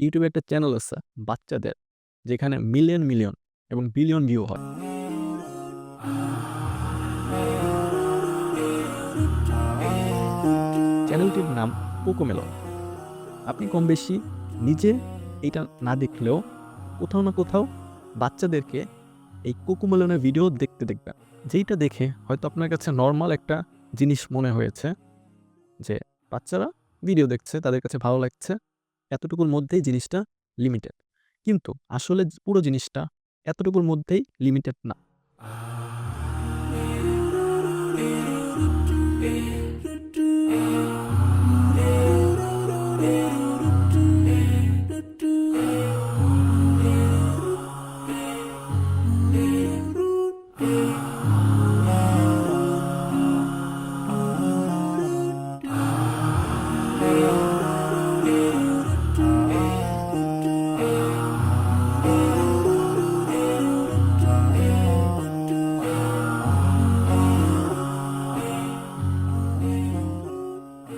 ইউটিউবে একটা চ্যানেল আছে বাচ্চাদের, যেখানে মিলিয়ন মিলিয়ন এবং বিলিয়ন ভিউ হয়। চ্যানেলটির নাম কোকোমেলন। আপনি কম বেশি নিজে এটা না দেখলেও কোথাও না কোথাও বাচ্চাদেরকে এই কোকোমেলনের ভিডিও দেখতে দেখবেন। যেইটা দেখে হয়তো আপনার কাছে নরমাল একটা জিনিস মনে হয়েছে যে বাচ্চারা ভিডিও দেখছে, তাদের কাছে ভালো লাগছে, এতটুকুর মধ্যেই জিনিসটা লিমিটেড। কিন্তু আসলে পুরো জিনিসটা এতটুকুর মধ্যেই লিমিটেড না।